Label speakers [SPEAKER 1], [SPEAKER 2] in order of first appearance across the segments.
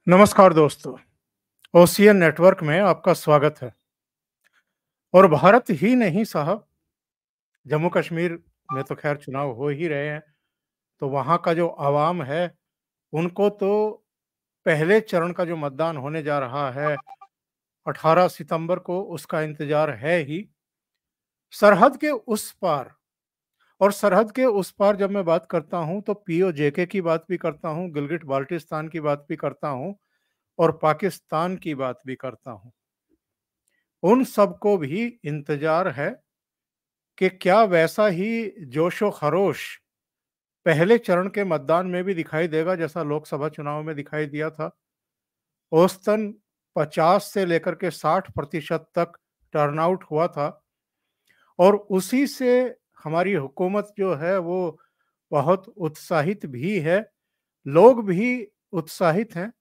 [SPEAKER 1] नमस्कार दोस्तों, ocean network में आपका स्वागत है। और भारत ही नहीं साहब, जम्मू कश्मीर में तो खैर चुनाव हो ही रहे हैं, तो वहाँ का जो आवाम है, उनको तो पहले चरण का जो मतदान होने जा रहा है 18 सितंबर को, उसका इंतजार है ही। सरहद के उस पार, और सरहद के उस पार जब मैं बात करता हूँ तो पीओजेके की बात भी करता हूँ, गिलगिट बाल्टिस्तान की बात भी करता हूँ और पाकिस्तान की बात भी करता हूँ। उन सबको भी इंतजार है कि क्या वैसा ही जोशो खरोश पहले चरण के मतदान में भी दिखाई देगा जैसा लोकसभा चुनाव में दिखाई दिया था। औसतन 50 से लेकर के 60% तक टर्नआउट हुआ था और उसी से हमारी हुकूमत जो है वो बहुत उत्साहित भी है, लोग भी उत्साहित हैं।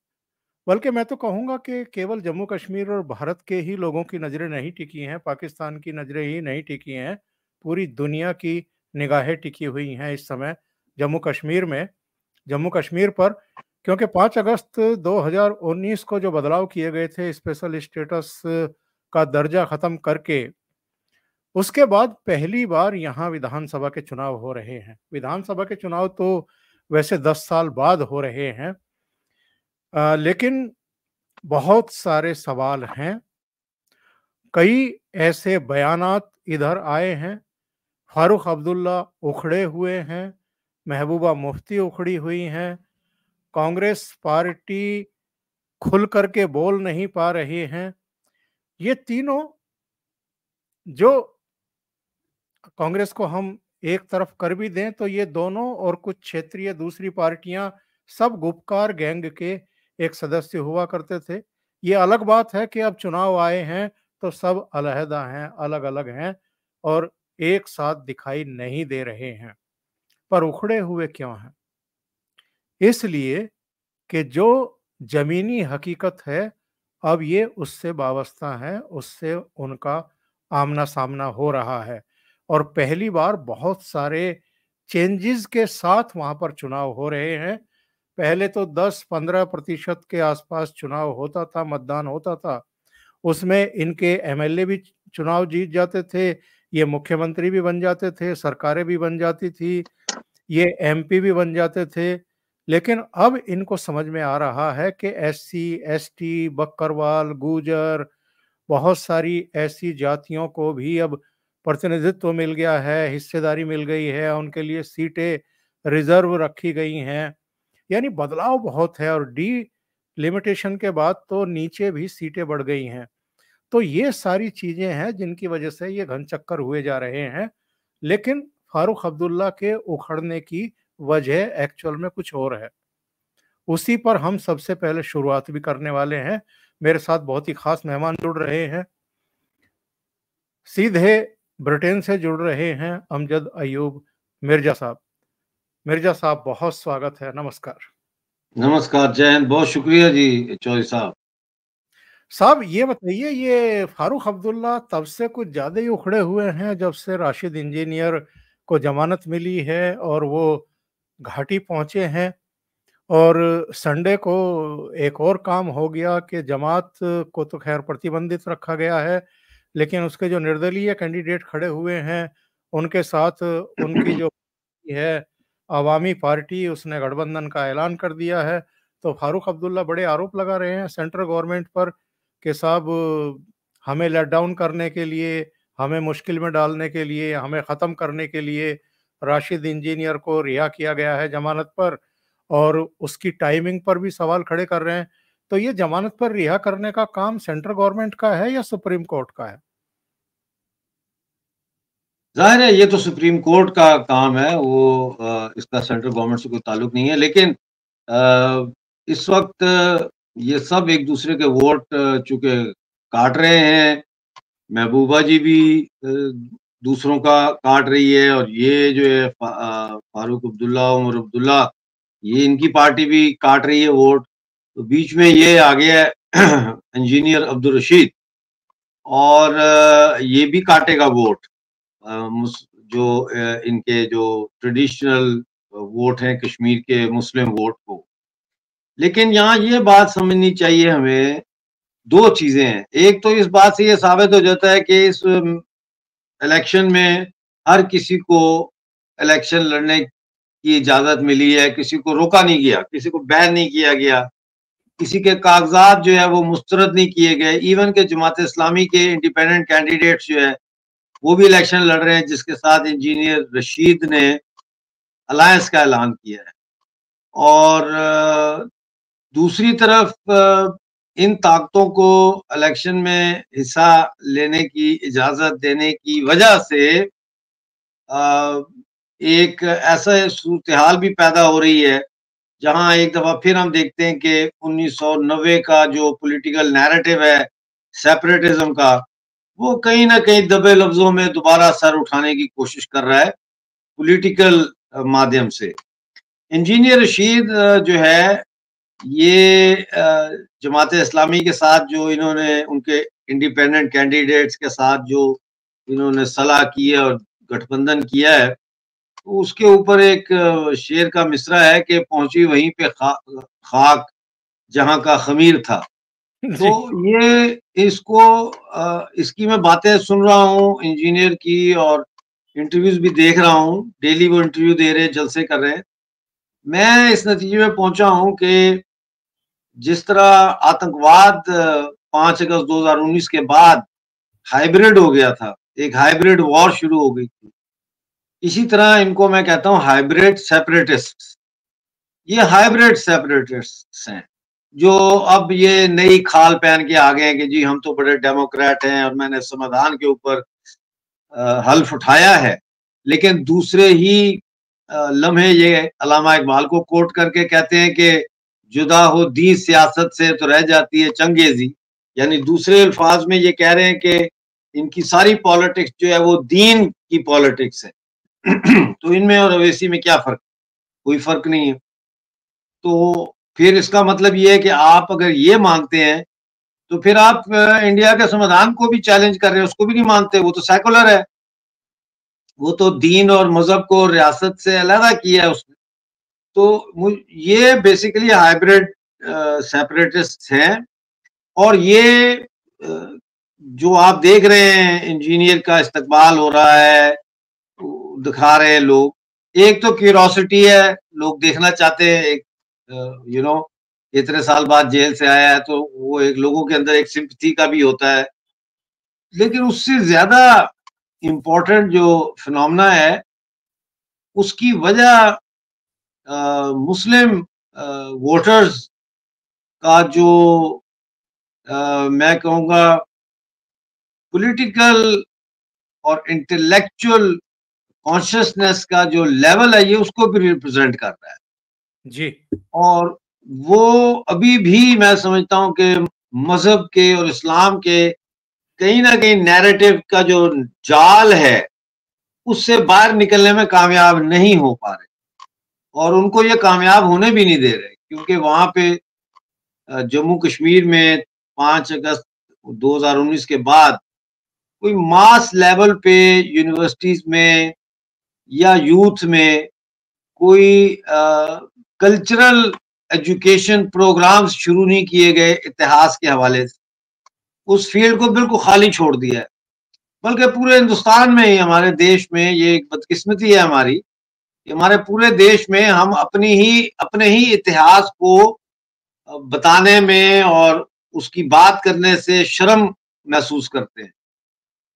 [SPEAKER 1] बल्कि मैं तो कहूँगा कि केवल जम्मू कश्मीर और भारत के ही लोगों की नज़रें नहीं टिकी हैं, पाकिस्तान की नज़रें ही नहीं टिकी हैं, पूरी दुनिया की निगाहें टिकी हुई हैं इस समय जम्मू कश्मीर में, जम्मू कश्मीर पर। क्योंकि 5 अगस्त 2019 को जो बदलाव किए गए थे स्पेशल स्टेटस का दर्जा ख़त्म करके, उसके बाद पहली बार यहाँ विधानसभा के चुनाव हो रहे हैं। विधानसभा के चुनाव तो वैसे 10 साल बाद हो रहे हैं, लेकिन बहुत सारे सवाल हैं। कई ऐसे बयानात इधर आए हैं, फारूक अब्दुल्ला उखड़े हुए हैं, महबूबा मुफ्ती उखड़ी हुई हैं, कांग्रेस पार्टी खुल करके बोल नहीं पा रही हैं। ये तीनों, जो कांग्रेस को हम एक तरफ कर भी दें तो ये दोनों और कुछ क्षेत्रीय दूसरी पार्टियां सब गुपकार गैंग के एक सदस्य हुआ करते थे। ये अलग बात है कि अब चुनाव आए हैं तो सब अलहदा हैं, अलग अलग हैं और एक साथ दिखाई नहीं दे रहे हैं। पर उखड़े हुए क्यों हैं? इसलिए कि जो जमीनी हकीकत है, अब ये उससे वाबस्ता है, उससे उनका आमना-सामना हो रहा है और पहली बार बहुत सारे चेंजेस के साथ वहाँ पर चुनाव हो रहे हैं। पहले तो 10-15% के आसपास चुनाव होता था, मतदान होता था। उसमें इनके एमएलए भी चुनाव जीत जाते थे, ये मुख्यमंत्री भी बन जाते थे, सरकारें भी बन जाती थी, ये एमपी भी बन जाते थे। लेकिन अब इनको समझ में आ रहा है कि एससी, एसटी, बकरवाल, गूजर, बहुत सारी ऐसी जातियों को भी अब प्रतिनिधित्व मिल गया है, हिस्सेदारी मिल गई है, उनके लिए सीटें रिज़र्व रखी गई हैं। यानी बदलाव बहुत है और डिलिमिटेशन के बाद तो नीचे भी सीटें बढ़ गई हैं। तो ये सारी चीज़ें हैं जिनकी वजह से ये घनचक्कर हुए जा रहे हैं। लेकिन फारूक अब्दुल्ला के उखड़ने की वजह एक्चुअल में कुछ और है। उसी पर हम सबसे पहले शुरुआत भी करने वाले हैं। मेरे साथ बहुत ही खास मेहमान जुड़ रहे हैं। सीधे ब्रिटेन से जुड़ रहे हैं अमजद अयूब मिर्ज़ा साहब। मिर्ज़ा साहब, बहुत स्वागत है, नमस्कार।
[SPEAKER 2] नमस्कार, जय हिंद। बहुत शुक्रिया जी चौधरी साहब।
[SPEAKER 1] साहब ये बताइए, ये फारूक अब्दुल्ला तब से कुछ ज़्यादा ही उखड़े हुए हैं जब से राशिद इंजीनियर को ज़मानत मिली है और वो घाटी पहुँचे हैं। और संडे को एक और काम हो गया कि जमात को तो खैर प्रतिबंधित रखा गया है, लेकिन उसके जो निर्दलीय कैंडिडेट खड़े हुए हैं, उनके साथ उनकी जो है अवामी पार्टी, उसने गठबंधन का ऐलान कर दिया है। तो फारूक अब्दुल्ला बड़े आरोप लगा रहे हैं सेंट्रल गवर्नमेंट पर कि साहब, हमें लेट डाउन करने के लिए, हमें मुश्किल में डालने के लिए, हमें ख़त्म करने के लिए राशिद इंजीनियर को रिहा किया गया है ज़मानत पर और उसकी टाइमिंग पर भी सवाल खड़े कर रहे हैं। तो ये ज़मानत पर रिहा करने का काम सेंट्रल गवर्नमेंट का है या सुप्रीम कोर्ट का है?
[SPEAKER 2] ज़ाहिर है ये तो सुप्रीम कोर्ट का काम है, वो इसका सेंट्रल गवर्नमेंट से कोई ताल्लुक नहीं है। लेकिन इस वक़्त ये सब एक-दूसरे के वोट चूँकि काट रहे हैं, महबूबा जी भी दूसरों का काट रही है और ये जो है फारूक अब्दुल्ला, उमर अब्दुल्ला, ये इनकी पार्टी भी काट रही है वोट। तो बीच में ये आ गया है इंजीनियर अब्दुल रशीद और ये भी काटेगा वोट। जो इनके जो ट्रेडिशनल वोट हैं कश्मीर के मुस्लिम वोट को। लेकिन यहाँ ये बात समझनी चाहिए हमें, 2 चीज़ें हैं। एक तो इस बात से ये साबित हो जाता है कि इस इलेक्शन में हर किसी को इलेक्शन लड़ने की इजाज़त मिली है, किसी को रोका नहीं गया, किसी को बैन नहीं किया गया, किसी के कागज़ात जो है वो मुस्तरद नहीं किए गए। इवन के जमात-ए-इस्लामी के इंडिपेंडेंट कैंडिडेट्स जो है, वो भी इलेक्शन लड़ रहे हैं, जिसके साथ इंजीनियर रशीद ने अलायंस का ऐलान किया है। और दूसरी तरफ इन ताकतों को इलेक्शन में हिस्सा लेने की इजाज़त देने की वजह से एक ऐसा सूरत-ए-हाल भी पैदा हो रही है, जहाँ एक दफ़ा फिर हम देखते हैं कि 1990 का जो पॉलिटिकल नैरेटिव है, सेपरेटिज़्म का, वो कहीं न कहीं दबे लफ्ज़ों में दोबारा सर उठाने की कोशिश कर रहा है, पॉलिटिकल माध्यम से। इंजीनियर रशीद जो है, ये जमात-ए-इस्लामी के साथ जो इन्होंने उनके इंडिपेंडेंट कैंडिडेट्स के साथ जो इन्होंने सलाह की है और गठबंधन किया है, तो उसके ऊपर एक शेर का मिसरा है कि पहुँची वहीं पे खाक जहाँ का ख़मीर था। तो
[SPEAKER 1] जी।
[SPEAKER 2] ये इसकी मैं बातें सुन रहा हूँ इंजीनियर की, और इंटरव्यूज़ भी देख रहा हूँ, डेली वो इंटरव्यू दे रहे हैं, जलसे कर रहे हैं। मैं इस नतीजे में पहुँचा हूँ कि जिस तरह आतंकवाद 5 अगस्त 2019 के बाद हाइब्रिड हो गया था, एक हाइब्रिड वॉर शुरू हो गई थी। इसी तरह इनको मैं कहता हूँ हाइब्रिड सेपरेटिस्ट्स। ये हाइब्रिड सेपरेटिस्ट्स हैं, जो अब ये नई खाल पहन के आ गए हैं कि जी हम तो बड़े डेमोक्रेट हैं और मैंने संविधान के ऊपर हल्फ उठाया है। लेकिन दूसरे ही लम्हे ये अल्लामा इकबाल को कोट करके कहते हैं कि जुदा हो दीन सियासत से तो रह जाती है चंगेज़ी। यानी दूसरे अल्फाज में ये कह रहे हैं कि इनकी सारी पॉलिटिक्स जो है वो दीन की पॉलिटिक्स है। तो इनमें और ओवैसी में क्या फ़र्क? कोई फ़र्क नहीं है। तो फिर इसका मतलब ये है कि आप अगर ये मानते हैं, तो फिर आप इंडिया के संविधान को भी चैलेंज कर रहे हैं, उसको भी नहीं मानते, वो तो सेकुलर है। वो तो दीन और मज़हब को रियासत से अलहदा किया है उसने। तो ये बेसिकली हाइब्रिड सेपरेटिस्ट्स हैं, और ये जो आप देख रहे हैं इंजीनियर का इस्तकबाल हो रहा है, दिखा रहे हैं लोग। एक तो क्यूरोसिटी है, लोग देखना चाहते हैं, एक यू नो इतने साल बाद जेल से आया है, तो वो एक लोगों के अंदर एक सिंपैथी का भी होता है। लेकिन उससे ज़्यादा इम्पोर्टेंट जो फिनोमेना है, उसकी वजह मुस्लिम वोटर्स का जो मैं कहूँगा पॉलिटिकल और इंटेलेक्चुअल कॉन्शियसनेस का जो लेवल है, ये उसको भी रिप्रेजेंट कर रहा है।
[SPEAKER 1] जी।
[SPEAKER 2] और वो अभी भी मैं समझता हूँ कि मज़हब के और इस्लाम के कहीं न कहीं नैरेटिव का जो जाल है, उससे बाहर निकलने में कामयाब नहीं हो पा रहे, और उनको ये कामयाब होने भी नहीं दे रहे, क्योंकि वहाँ पे जम्मू कश्मीर में 5 अगस्त 2019 के बाद कोई मास लेवल पे यूनिवर्सिटीज़ में या यूथ में कोई कल्चरल एजुकेशन प्रोग्राम्स शुरू नहीं किए गए इतिहास के हवाले से। उस फील्ड को बिल्कुल खाली छोड़ दिया है। बल्कि पूरे हिंदुस्तान में ही, हमारे देश में ये एक बदकिस्मती है हमारी, कि हमारे पूरे देश में हम अपने ही इतिहास को बताने में और उसकी बात करने से शर्म महसूस करते हैं।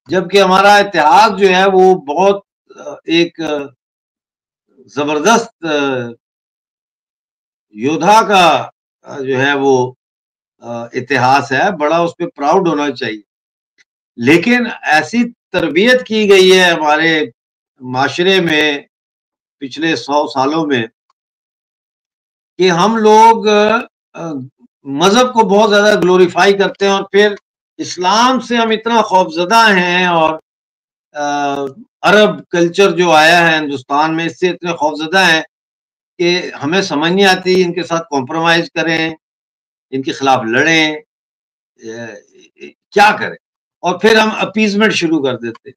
[SPEAKER 2] जबकि हमारा इतिहास जो है वो बहुत एक ज़बरदस्त योद्धा का जो है वो इतिहास है, बड़ा उस पे प्राउड होना चाहिए। लेकिन ऐसी तरबियत की गई है हमारे माशरे में पिछले 100 सालों में, कि हम लोग मज़हब को बहुत ज़्यादा ग्लोरीफाई करते हैं, और फिर इस्लाम से हम इतना खौफ़ज़दा हैं, और अरब कल्चर जो आया है हिंदुस्तान में, इससे इतने खौफ़ज़दा हैं कि हमें समझ नहीं आती इनके साथ कॉम्प्रोमाइज़ करें, इनके खिलाफ लड़ें, क्या करें? और फिर हम अपीज़मेंट शुरू कर देते हैं।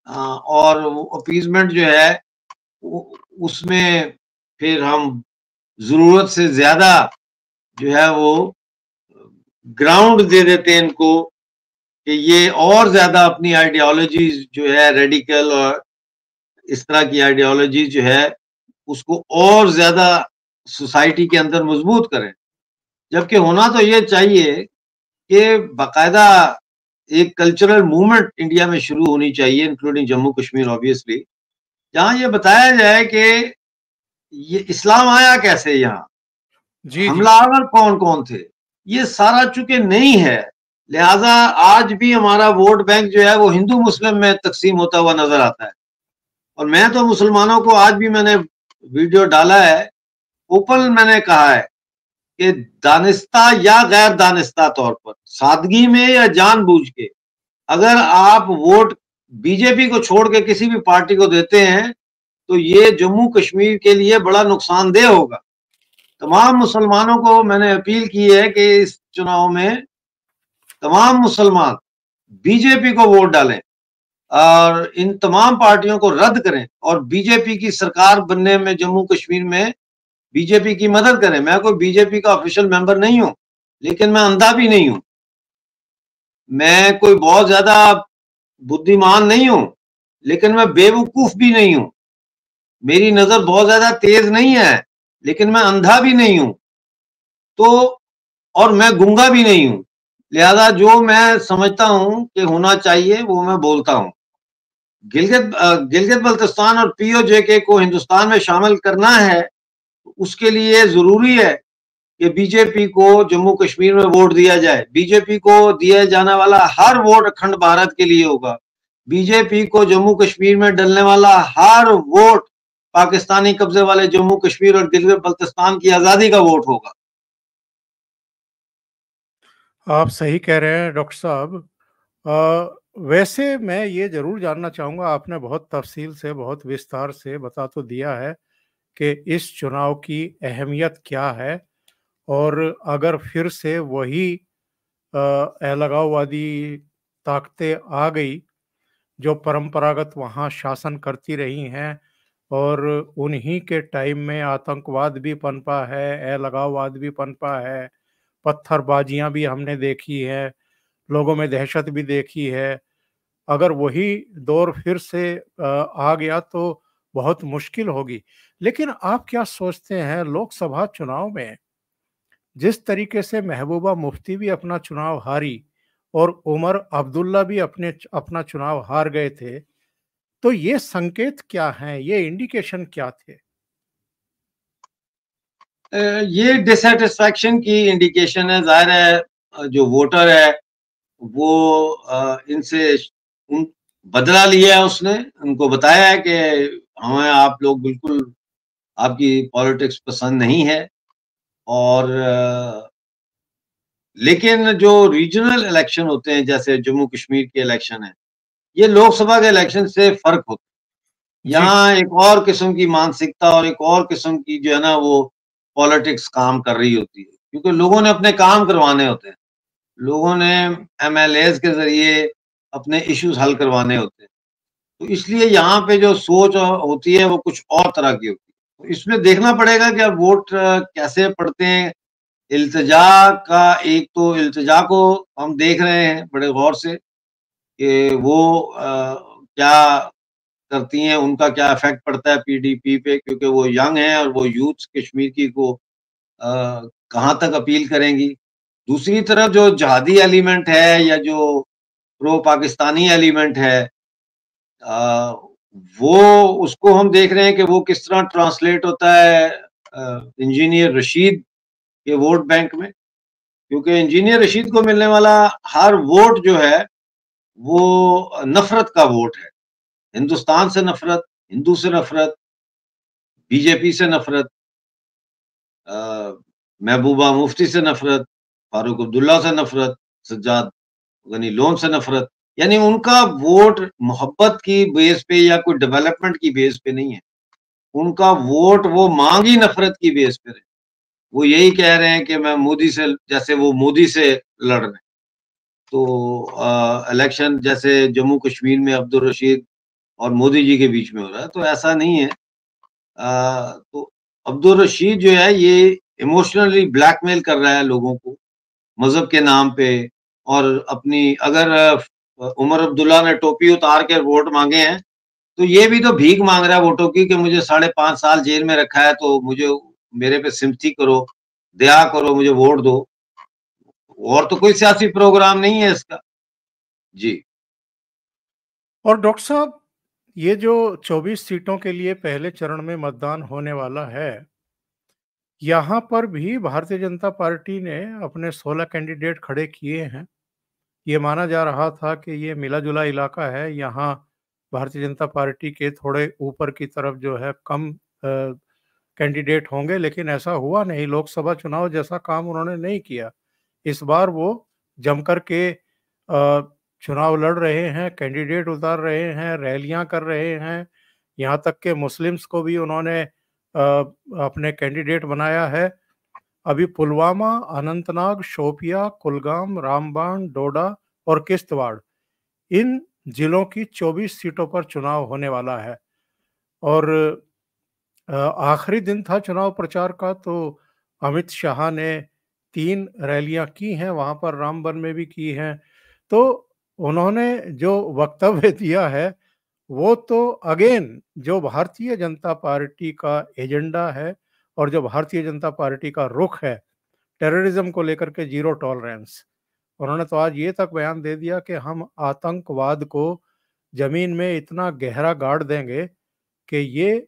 [SPEAKER 2] और वो अपीज़मेंट जो है उसमें फिर हम ज़रूरत से ज़्यादा जो है वो ग्राउंड दे देते हैं इनको कि ये और ज्यादा अपनी आइडियोलॉजीज जो है रेडिकल और इस तरह की आइडियोलॉजी जो है उसको और ज्यादा सोसाइटी के अंदर मजबूत करें। जबकि होना तो ये चाहिए कि बाकायदा एक कल्चरल मूवमेंट इंडिया में शुरू होनी चाहिए, इंक्लूडिंग जम्मू कश्मीर ऑब्वियसली, जहां ये बताया जाए कि ये इस्लाम आया कैसे, यहाँ
[SPEAKER 1] जी, जी।
[SPEAKER 2] हमलावर कौन कौन थे, ये सारा चूंकि नहीं है, लिहाजा आज भी हमारा वोट बैंक जो है वो हिंदू मुस्लिम में तकसीम होता हुआ नजर आता है। और मैं तो मुसलमानों को आज भी मैंने वीडियो डाला है, ओपन मैंने कहा है कि दानिस्ता या गैर दानिस्ता तौर पर, सादगी में या जानबूझ के, अगर आप वोट बीजेपी को छोड़ के किसी भी पार्टी को देते हैं तो ये जम्मू कश्मीर के लिए बड़ा नुकसानदेह होगा। तमाम मुसलमानों को मैंने अपील की है कि इस चुनाव में तमाम मुसलमान बीजेपी को वोट डालें और इन तमाम पार्टियों को रद्द करें और बीजेपी की सरकार बनने में जम्मू कश्मीर में बीजेपी की मदद करें। मैं कोई बीजेपी का ऑफिशियल मेंबर नहीं हूं, लेकिन मैं अंधा भी नहीं हूं, मैं कोई बहुत ज्यादा बुद्धिमान नहीं हूं, लेकिन मैं बेवकूफ भी नहीं हूं, मेरी नजर बहुत ज्यादा तेज नहीं है, लेकिन मैं अंधा भी नहीं हूं, तो और मैं गूंगा भी नहीं हूं। लिहाजा जो मैं समझता हूं कि होना चाहिए वो मैं बोलता हूं। गिलगित बल्तिस्तान और पीओजेके को हिंदुस्तान में शामिल करना है, उसके लिए जरूरी है कि बीजेपी को जम्मू कश्मीर में वोट दिया जाए। बीजेपी को दिया जाने वाला हर वोट अखंड भारत के लिए होगा। बीजेपी को जम्मू कश्मीर में डलने वाला हर वोट पाकिस्तानी कब्जे वाले जम्मू कश्मीर और गिलगित बल्तिस्तान की आजादी का वोट होगा।
[SPEAKER 1] आप सही कह रहे हैं डॉक्टर साहब। वैसे मैं ये ज़रूर जानना चाहूँगा, आपने बहुत तफ़सील से, बहुत विस्तार से बता तो दिया है कि इस चुनाव की अहमियत क्या है, और अगर फिर से वही अलगाववादी ताकतें आ गई जो परंपरागत वहाँ शासन करती रही हैं, और उन्हीं के टाइम में आतंकवाद भी पनपा है, अलगाववाद भी पनपा है, पत्थरबाजियाँ भी हमने देखी हैं, लोगों में दहशत भी देखी है। अगर वही दौर फिर से आ गया तो बहुत मुश्किल होगी। लेकिन आप क्या सोचते हैं, लोकसभा चुनाव में जिस तरीके से महबूबा मुफ्ती भी अपना चुनाव हारी और उमर अब्दुल्ला भी अपना चुनाव हार गए थे, तो ये संकेत क्या हैं? ये इंडिकेशन क्या थे?
[SPEAKER 2] ये डिससेटिस्फैक्शन की इंडिकेशन है। जाहिर है जो वोटर है वो इनसे उन बदला लिया है, उसने उनको बताया है कि हमें आप लोग बिल्कुल, आपकी पॉलिटिक्स पसंद नहीं है। और लेकिन जो रीजनल इलेक्शन होते हैं जैसे जम्मू कश्मीर के इलेक्शन है, ये लोकसभा के इलेक्शन से फर्क होता है।
[SPEAKER 1] जी,
[SPEAKER 2] यहाँ एक और किस्म की मानसिकता और एक और किस्म की जो है ना वो पॉलिटिक्स काम कर रही होती है, क्योंकि लोगों ने अपने काम करवाने होते हैं, लोगों ने एमएलएज के जरिए अपने इश्यूज हल करवाने होते हैं। तो इसलिए यहाँ पे जो सोच होती है वो कुछ और तरह की होती है। तो इसमें देखना पड़ेगा कि अब वोट कैसे पड़ते हैं। इल्तिजा का, एक तो इल्तिजा को हम देख रहे हैं बड़े गौर से कि वो क्या करती हैं, उनका क्या इफेक्ट पड़ता है पीडीपी पे, क्योंकि वो यंग है और वो यूथ कश्मीर की को कहाँ तक अपील करेंगी। दूसरी तरफ जो जिहादी एलिमेंट है या जो प्रो पाकिस्तानी एलिमेंट है, अ, वो उसको हम देख रहे हैं कि वो किस तरह ट्रांसलेट होता है इंजीनियर रशीद के वोट बैंक में। क्योंकि इंजीनियर रशीद को मिलने वाला हर वोट जो है वो नफरत का वोट है। हिंदुस्तान से नफरत, हिंदू से नफरत, बीजेपी से नफरत, महबूबा मुफ्ती से नफरत, फारूक अब्दुल्ला से नफरत, सज्जाद गनी लोन से नफरत। यानी उनका वोट मोहब्बत की बेस पे या कोई डेवलपमेंट की बेस पे नहीं है, उनका वोट वो मांगी नफरत की बेस पे है। वो यही कह रहे हैं कि मैं मोदी से, जैसे वो मोदी से लड़ रहे हैं। तो इलेक्शन जैसे जम्मू कश्मीर में अब्दुल रशीद और मोदी जी के बीच में हो रहा है, तो ऐसा नहीं है। तो अब्दुल रशीद जो है ये इमोशनली ब्लैकमेल कर रहा है लोगों को मजहब के नाम पे। और अपनी अगर उमर अब्दुल्ला ने टोपी उतार के वोट मांगे हैं, तो ये भी तो भीख मांग रहा है वोटों की कि मुझे 5.5 साल जेल में रखा है, तो मुझे मेरे पे सिम्पैथी करो, दया करो, मुझे वोट दो। और तो कोई सियासी प्रोग्राम नहीं है इसका। जी।
[SPEAKER 1] और डॉक्टर साहब, ये जो 24 सीटों के लिए पहले चरण में मतदान होने वाला है, यहाँ पर भी भारतीय जनता पार्टी ने अपने 16 कैंडिडेट खड़े किए हैं। ये माना जा रहा था कि ये मिला-जुला इलाका है, यहाँ भारतीय जनता पार्टी के थोड़े ऊपर की तरफ जो है कम कैंडिडेट होंगे, लेकिन ऐसा हुआ नहीं। लोकसभा चुनाव जैसा काम उन्होंने नहीं किया। इस बार वो जम कर के चुनाव लड़ रहे हैं, कैंडिडेट उतार रहे हैं, रैलियाँ कर रहे हैं, यहाँ तक कि मुस्लिम्स को भी उन्होंने अपने कैंडिडेट बनाया है। अभी पुलवामा, अनंतनाग, शोपियाँ, कुलगाम, रामबान, डोडा और किश्तवाड़, इन जिलों की 24 सीटों पर चुनाव होने वाला है। और आखिरी दिन था चुनाव प्रचार का, तो अमित शाह ने 3 रैलियाँ की हैं, वहाँ पर रामबन में भी की हैं। तो उन्होंने जो वक्तव्य दिया है, वो तो अगेन जो भारतीय जनता पार्टी का एजेंडा है और जो भारतीय जनता पार्टी का रुख है, टेररिज्म को लेकर के ज़ीरो टॉलरेंस। उन्होंने तो आज ये तक बयान दे दिया कि हम आतंकवाद को ज़मीन में इतना गहरा गाड़ देंगे कि ये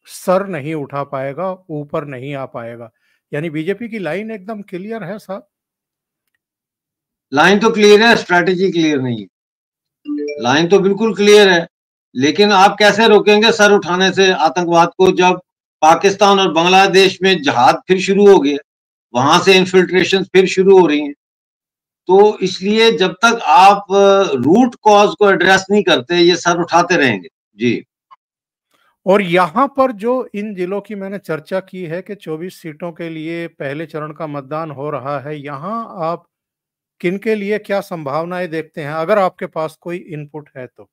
[SPEAKER 1] सर नहीं उठा पाएगा, ऊपर नहीं आ पाएगा। यानी बीजेपी की लाइन एकदम क्लियर है साहब।
[SPEAKER 2] लाइन तो क्लियर है, स्ट्रैटेजी क्लियर नहीं है। लाइन तो बिल्कुल क्लियर है, लेकिन आप कैसे रोकेंगे सर उठाने से आतंकवाद को, जब पाकिस्तान और बांग्लादेश में जहाद फिर शुरू हो गए, वहां से इन्फिल्ट्रेशन फिर शुरू हो रही हैं। तो इसलिए जब तक आप रूट कॉज को एड्रेस नहीं करते, ये सर उठाते रहेंगे। जी।
[SPEAKER 1] और यहाँ पर जो इन जिलों की मैंने चर्चा की है कि 24 सीटों के लिए पहले चरण का मतदान हो रहा है, यहाँ आप किनके लिए क्या संभावनाएं देखते हैं, अगर आपके पास कोई इनपुट है तो?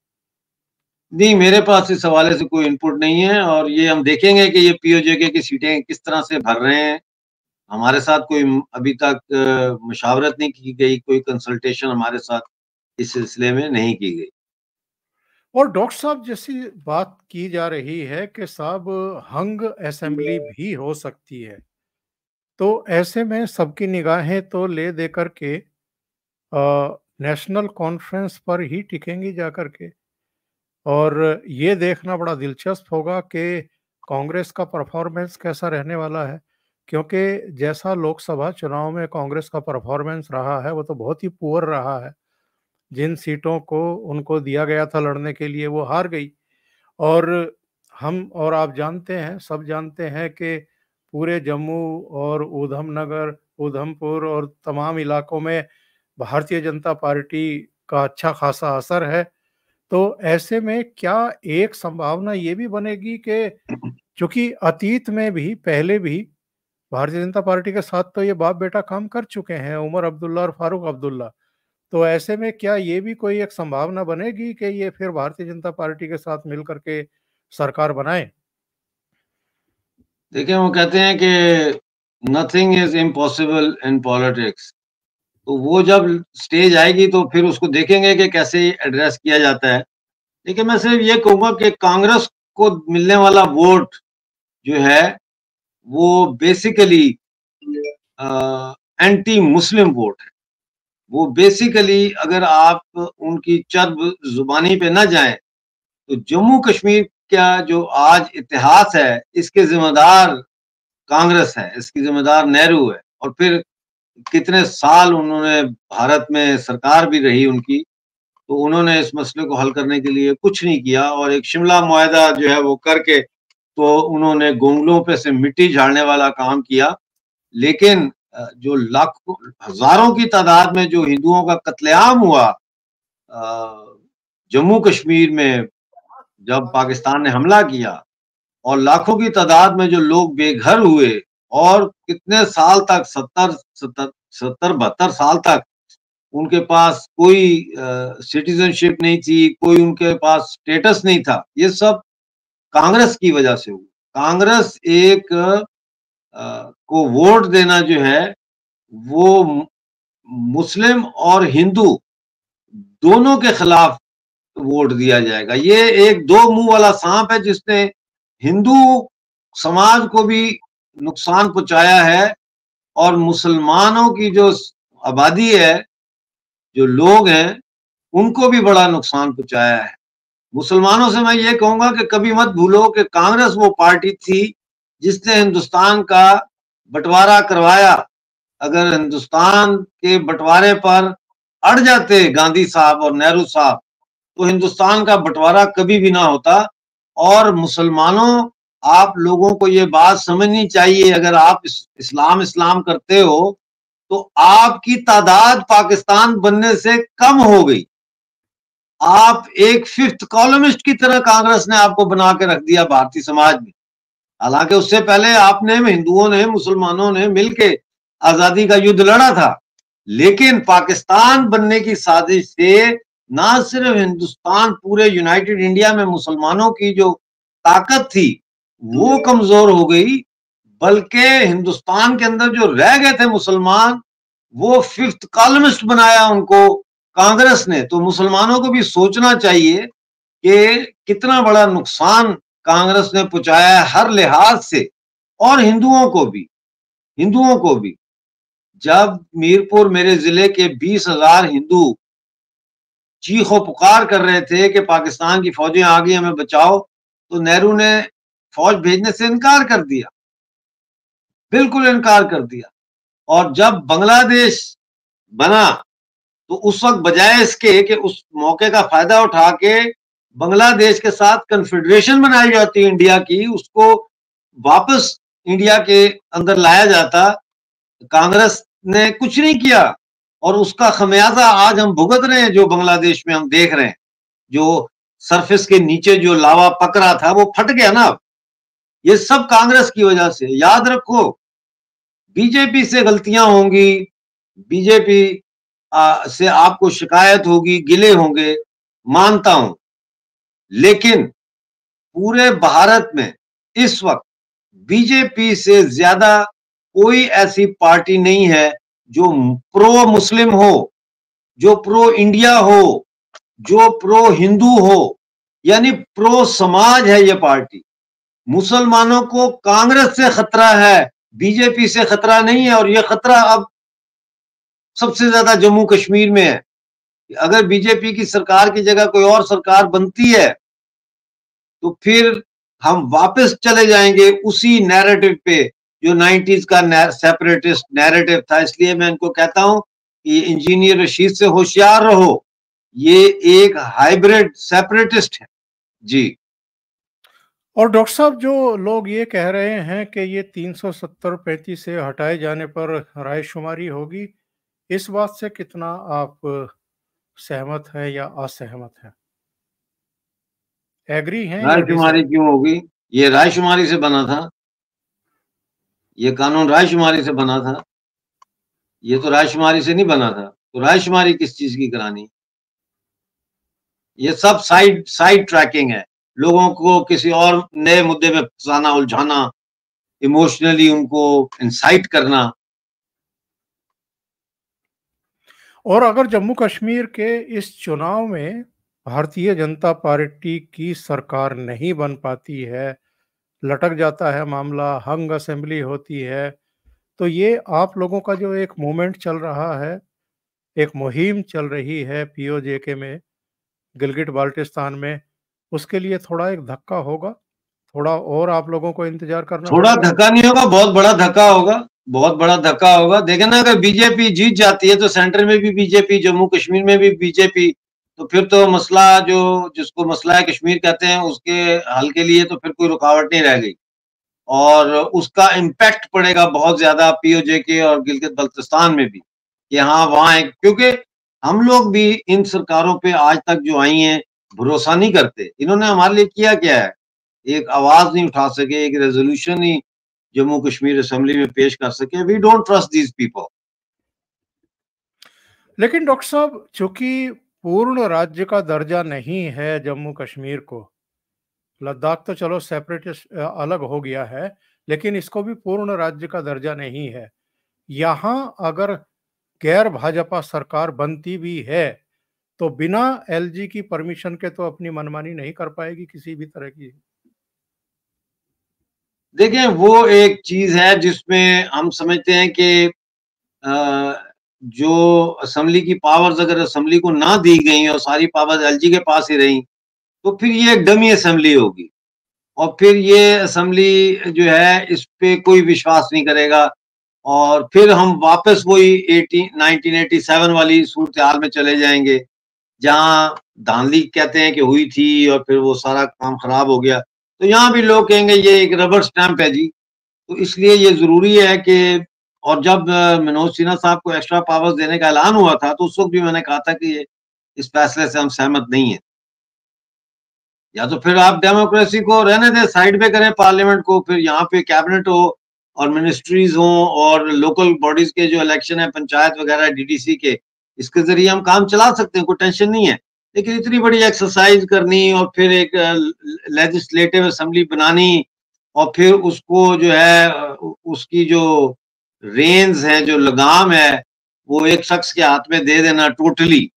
[SPEAKER 2] नहीं, मेरे पास इस हवाले से कोई इनपुट नहीं है, और ये हम देखेंगे कि ये पीओजेके की सीटें किस तरह से भर रहे हैं। हमारे साथ कोई अभी तक मशावरत नहीं की गई, कोई कंसल्टेशन हमारे साथ इस सिलसिले में नहीं की गई।
[SPEAKER 1] और डॉक्टर साहब, जैसी बात की जा रही है कि साहब हंग असेंबली भी हो सकती है, तो ऐसे में सबकी निगाहें तो ले दे करके नेशनल कॉन्फ्रेंस पर ही टिकेंगी जाकर के। और ये देखना बड़ा दिलचस्प होगा कि कांग्रेस का परफॉर्मेंस कैसा रहने वाला है, क्योंकि जैसा लोकसभा चुनाव में कांग्रेस का परफॉर्मेंस रहा है, वो तो बहुत ही पुअर रहा है। जिन सीटों को उनको दिया गया था लड़ने के लिए, वो हार गई। और हम और आप जानते हैं, सब जानते हैं कि पूरे जम्मू और ऊधमनगर, उधमपुर और तमाम इलाकों में भारतीय जनता पार्टी का अच्छा खासा असर है। तो ऐसे में क्या एक संभावना ये भी बनेगी कि चूँकि अतीत में भी, पहले भी भारतीय जनता पार्टी के साथ तो ये बाप-बेटा काम कर चुके हैं, उमर अब्दुल्ला और फारूक अब्दुल्ला। तो ऐसे में क्या ये भी कोई एक संभावना बनेगी कि ये फिर भारतीय जनता पार्टी के साथ मिल कर के सरकार बनाएँ?
[SPEAKER 2] देखिए, वो कहते हैं कि nothing is impossible in politics. तो वो जब स्टेज आएगी तो फिर उसको देखेंगे कि कैसे एड्रेस किया जाता है। देखिए, मैं सिर्फ ये कहूँगा कि कांग्रेस को मिलने वाला वोट जो है, वो बेसिकली एंटी मुस्लिम वोट है। वो बेसिकली, अगर आप उनकी चर्ब ज़ुबानी पे ना जाएँ, तो जम्मू कश्मीर का जो आज इतिहास है, इसके ज़िम्मेदार कांग्रेस है, इसकी ज़िम्मेदार नेहरू है। और फिर कितने साल उन्होंने भारत में सरकार भी रही उनकी, तो उन्होंने इस मसले को हल करने के लिए कुछ नहीं किया, और एक शिमला मुआहदा जो है वो करके, तो उन्होंने गोंगलों पे से मिट्टी झाड़ने वाला काम किया। लेकिन जो लाखों हज़ारों की तादाद में जो हिंदुओं का कत्लेआम हुआ जम्मू कश्मीर में, जब पाकिस्तान ने हमला किया, और लाखों की तादाद में जो लोग बेघर हुए, और कितने साल तक 70-72 साल तक उनके पास कोई सिटीजनशिप नहीं थी, कोई उनके पास स्टेटस नहीं था। ये सब कांग्रेस की वजह से हुआ। कांग्रेस एक को वोट देना जो है वो मुस्लिम और हिंदू दोनों के खिलाफ वोट दिया जाएगा। ये एक दो मुंह वाला सांप है जिसने हिंदू समाज को भी नुकसान पहुंचाया है और मुसलमानों की जो आबादी है, जो लोग हैं, उनको भी बड़ा नुकसान पहुंचाया है। मुसलमानों से मैं ये कहूंगा कि कभी मत भूलो कि कांग्रेस वो पार्टी थी जिसने हिंदुस्तान का बंटवारा करवाया। अगर हिंदुस्तान के बंटवारे पर अड़ जाते गांधी साहब और नेहरू साहब तो हिंदुस्तान का बंटवारा कभी भी ना होता। और मुसलमानों, आप लोगों को ये बात समझनी चाहिए, अगर आप इस्लाम इस्लाम करते हो तो आपकी तादाद पाकिस्तान बनने से कम हो गई। आप एक फिफ्थ कॉलमिस्ट की तरह कांग्रेस ने आपको बना के रख दिया भारतीय समाज में। हालांकि उससे पहले आपने, हिंदुओं ने, मुसलमानों ने मिलके आजादी का युद्ध लड़ा था, लेकिन पाकिस्तान बनने की साजिश से ना सिर्फ हिंदुस्तान, पूरे यूनाइटेड इंडिया में मुसलमानों की जो ताकत थी वो कमजोर हो गई, बल्कि हिंदुस्तान के अंदर जो रह गए थे मुसलमान, वो फिफ्थ कॉलमिस्ट बनाया उनको कांग्रेस ने। तो मुसलमानों को भी सोचना चाहिए कि कितना बड़ा नुकसान कांग्रेस ने पहुंचाया है हर लिहाज से, और हिंदुओं को भी। जब मीरपुर, मेरे जिले के 20,000 हिंदू चीखो पुकार कर रहे थे कि पाकिस्तान की फौजें आ गई, हमें बचाओ, तो नेहरू ने फौज भेजने से इनकार कर दिया, बिल्कुल इनकार कर दिया। और जब बांग्लादेश बना तो उस वक्त बजाय इसके कि उस मौके का फायदा उठा के बांग्लादेश के साथ कन्फेडरेशन बनाई जाती इंडिया की, उसको वापस इंडिया के अंदर लाया जाता, कांग्रेस ने कुछ नहीं किया। और उसका खमियाजा आज हम भुगत रहे हैं। जो बांग्लादेश में हम देख रहे हैं, जो सरफेस के नीचे जो लावा पक रहा था वो फट गया ना। ये सब कांग्रेस की वजह से। याद रखो, बीजेपी से गलतियां होंगी, बीजेपी से आपको शिकायत होगी, गिले होंगे, मानता हूं, लेकिन पूरे भारत में इस वक्त बीजेपी से ज्यादा कोई ऐसी पार्टी नहीं है जो प्रो मुस्लिम हो, जो प्रो इंडिया हो, जो प्रो हिंदू हो, यानी प्रो समाज है ये पार्टी। मुसलमानों को कांग्रेस से खतरा है, बीजेपी से खतरा नहीं है। और ये खतरा अब सबसे ज्यादा जम्मू कश्मीर में है। अगर बीजेपी की सरकार की जगह कोई और सरकार बनती है तो फिर हम वापस चले जाएंगे उसी नैरेटिव पे जो 90s का सेपरेटिस्ट नैरेटिव था। इसलिए मैं इनको कहता हूं कि इंजीनियर रशीद से होशियार रहो, ये एक हाइब्रिड सेपरेटिस्ट है जी।
[SPEAKER 1] और डॉक्टर साहब, जो लोग ये कह रहे हैं कि ये 370-35 से हटाए जाने पर रायशुमारी होगी, इस बात से कितना आप सहमत हैं या असहमत हैं? एग्री हैं या
[SPEAKER 2] रायशुमारी
[SPEAKER 1] डिसएग्री?
[SPEAKER 2] क्यों होगी? ये रायशुमारी से बना था, ये कानून रायशुमारी से बना था, ये तो रायशुमारी से नहीं बना था। तो रायशुमारी किस चीज की करानी? ये सब साइड ट्रैकिंग है, लोगों को किसी और नए मुद्दे में फंसाना, उलझाना, इमोशनली उनको इंसाइट करना।
[SPEAKER 1] और अगर जम्मू कश्मीर के इस चुनाव में भारतीय जनता पार्टी की सरकार नहीं बन पाती है, लटक जाता है मामला, हंग असेंबली होती है, तो ये आप लोगों का जो एक मूवमेंट चल रहा है, एक मुहिम चल रही है पीओजेके में, गिलगिट बाल्टिस्तान में, उसके लिए थोड़ा एक धक्का होगा? थोड़ा और आप लोगों को इंतजार करना
[SPEAKER 2] थोड़ा
[SPEAKER 1] पड़ेगा?
[SPEAKER 2] धक्का नहीं होगा, बहुत बड़ा धक्का होगा, बहुत बड़ा धक्का होगा। देखें ना, अगर बीजेपी जीत जाती है तो सेंटर में भी बीजेपी, जम्मू कश्मीर में भी बीजेपी, तो फिर तो मसला, जो जिसको मसला है कश्मीर कहते हैं, उसके हल के लिए तो फिर कोई रुकावट नहीं रह गई। और उसका इम्पैक्ट पड़ेगा बहुत ज्यादा पीओजे के और गिलगित बल्तिस्तान में भी, कि हाँ वहां, क्योंकि हम लोग भी इन सरकारों पे आज तक जो आई हैं भरोसा नहीं करते। इन्होंने हमारे लिए किया क्या है? एक आवाज नहीं उठा सके, एक रेजोल्यूशन ही जम्मू कश्मीर असेंबली में पेश कर सके। We don't trust these people.
[SPEAKER 1] लेकिन डॉक्टर साहब, चूंकि पूर्ण राज्य का दर्जा नहीं है जम्मू कश्मीर को, लद्दाख तो चलो सेपरेटिस्ट अलग हो गया है, लेकिन इसको भी पूर्ण राज्य का दर्जा नहीं है। यहाँ अगर गैर भाजपा सरकार बनती भी है, तो बिना एलजी की परमिशन के तो अपनी मनमानी नहीं कर पाएगी किसी भी तरह की।
[SPEAKER 2] देखिए, वो एक चीज़ है जिसमें हम समझते हैं कि जो असेंबली की पावर्स अगर असेंबली को ना दी गई और सारी पावर्स एलजी के पास ही रहीं, तो फिर ये एक डमी असेंबली होगी और फिर ये असेंबली जो है इस पे कोई विश्वास नहीं करेगा और फिर हम वापस वही 1987 वाली सूरत-ए-हाल में चले जाएँगे, जहाँ धांधली कहते हैं कि हुई थी और फिर वो सारा काम खराब हो गया। तो यहाँ भी लोग कहेंगे ये एक रबर स्टैम्प है जी, तो इसलिए ये ज़रूरी है कि और जब मनोज सिन्हा साहब को एक्स्ट्रा पावर्स देने का ऐलान हुआ था, तो उस वक़्त भी मैंने कहा था कि ये इस फैसले से हम सहमत नहीं हैं। या तो फिर आप डेमोक्रेसी को रहने दें, साइड पे करें पार्लियामेंट को, फिर यहाँ पे कैबिनेट हो और मिनिस्ट्रीज़ हों और लोकल बॉडीज़ के जो इलेक्शन है पंचायत वगैरह डीडीसी के, इसके ज़रिए हम काम चला सकते हैं, कोई टेंशन नहीं है। लेकिन इतनी बड़ी एक्सरसाइज़ करनी और फिर एक लेजिस्लेटिव असेंबली बनानी और फिर उसको जो है उसकी जो रेन्स हैं, जो लगाम है, वो एक शख्स के हाथ में दे देना टोटली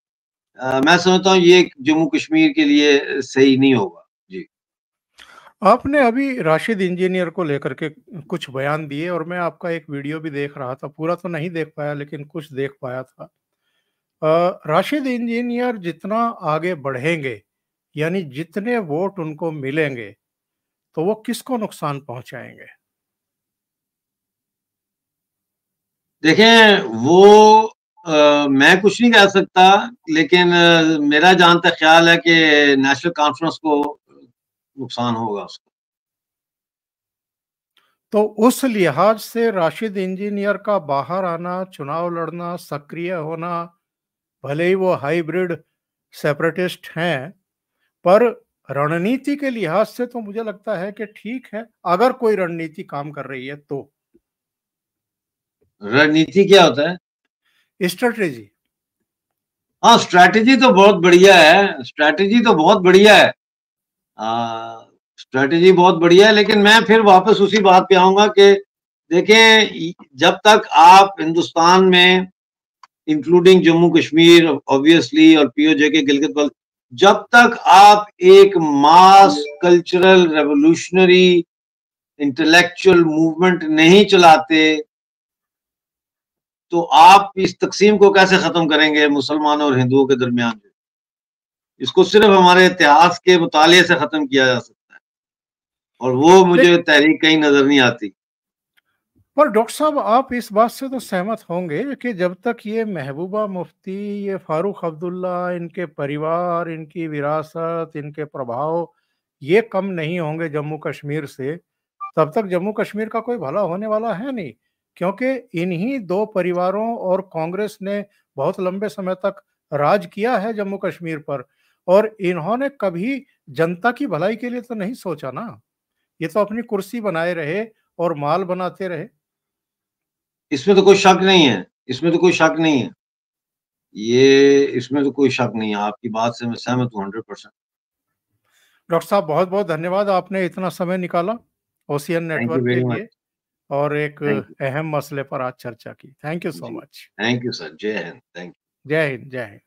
[SPEAKER 2] मैं समझता हूँ ये जम्मू कश्मीर के लिए सही नहीं होगा। जी।
[SPEAKER 1] आपने अभी राशिद इंजीनियर को लेकर के कुछ बयान दिए और मैं आपका एक वीडियो भी देख रहा था, पूरा तो नहीं देख पाया लेकिन कुछ देख पाया था। राशिद इंजीनियर जितना आगे बढ़ेंगे, यानी जितने वोट उनको मिलेंगे, तो वो किसको नुकसान पहुँचाएँगे?
[SPEAKER 2] देखें वो मैं कुछ नहीं कह सकता लेकिन मेरा जहाँ तक ख़्याल है कि नेशनल कॉन्फ्रेंस को नुकसान होगा उसका।
[SPEAKER 1] तो उस लिहाज से राशिद इंजीनियर का बाहर आना, चुनाव लड़ना, सक्रिय होना, भले ही वो हाइब्रिड सेपरेटिस्ट हैं, पर रणनीति के लिहाज से तो मुझे लगता है कि ठीक है, अगर कोई रणनीति काम कर रही है तो।
[SPEAKER 2] रणनीति क्या होता है?
[SPEAKER 1] स्ट्रैटेजी।
[SPEAKER 2] हाँ, स्ट्रैटेजी तो बहुत बढ़िया है, स्ट्रैटेजी तो बहुत बढ़िया है। स्ट्रैटेजी बहुत बढ़िया है लेकिन मैं फिर वापस उसी बात पे आऊँगा कि देखें जब तक आप हिंदुस्तान में इंक्लूडिंग जम्मू कश्मीर ऑब्वियसली और पीओजे के गिलगित बल जब तक आप एक मास कल्चरल रेवोल्यूशनरी इंटेलेक्चुअल मूवमेंट नहीं चलाते तो आप इस तकसीम को कैसे खत्म करेंगे मुसलमानों और हिंदुओं के दरमियान इसको सिर्फ हमारे इतिहास के मुताले से खत्म किया जा सकता है और वो मुझे तहरीक कहीं नजर नहीं आती।
[SPEAKER 1] पर डॉक्टर साहब आप इस बात से तो सहमत होंगे कि जब तक ये महबूबा मुफ्ती, ये फारूक अब्दुल्ला, इनके परिवार, इनकी विरासत, इनके प्रभाव ये कम नहीं होंगे जम्मू कश्मीर से, तब तक जम्मू कश्मीर का कोई भला होने वाला है नहीं। क्योंकि इन्हीं 2 परिवारों और कांग्रेस ने बहुत लंबे समय तक राज किया है जम्मू कश्मीर पर और इन्होंने कभी जनता की भलाई के लिए तो नहीं सोचा ना। ये तो अपनी कुर्सी बनाए रहे और माल बनाते रहे।
[SPEAKER 2] इसमें तो कोई शक नहीं है, इसमें तो कोई शक नहीं है। ये इसमें तो कोई शक नहीं है, आपकी बात से मैं सहमत हूँ 100%।
[SPEAKER 1] डॉक्टर साहब बहुत-बहुत धन्यवाद आपने इतना समय निकाला ओशियन
[SPEAKER 2] थैंक यू
[SPEAKER 1] नेटवर्क के
[SPEAKER 2] वेरी मच।
[SPEAKER 1] लिए और एक
[SPEAKER 2] थैंक यू।
[SPEAKER 1] अहम मसले पर आज चर्चा की। थैंक यू सो
[SPEAKER 2] जी,
[SPEAKER 1] मच।
[SPEAKER 2] Thank you sir. जय हिंद। Thank you.
[SPEAKER 1] जय हिंद, जय हिंद।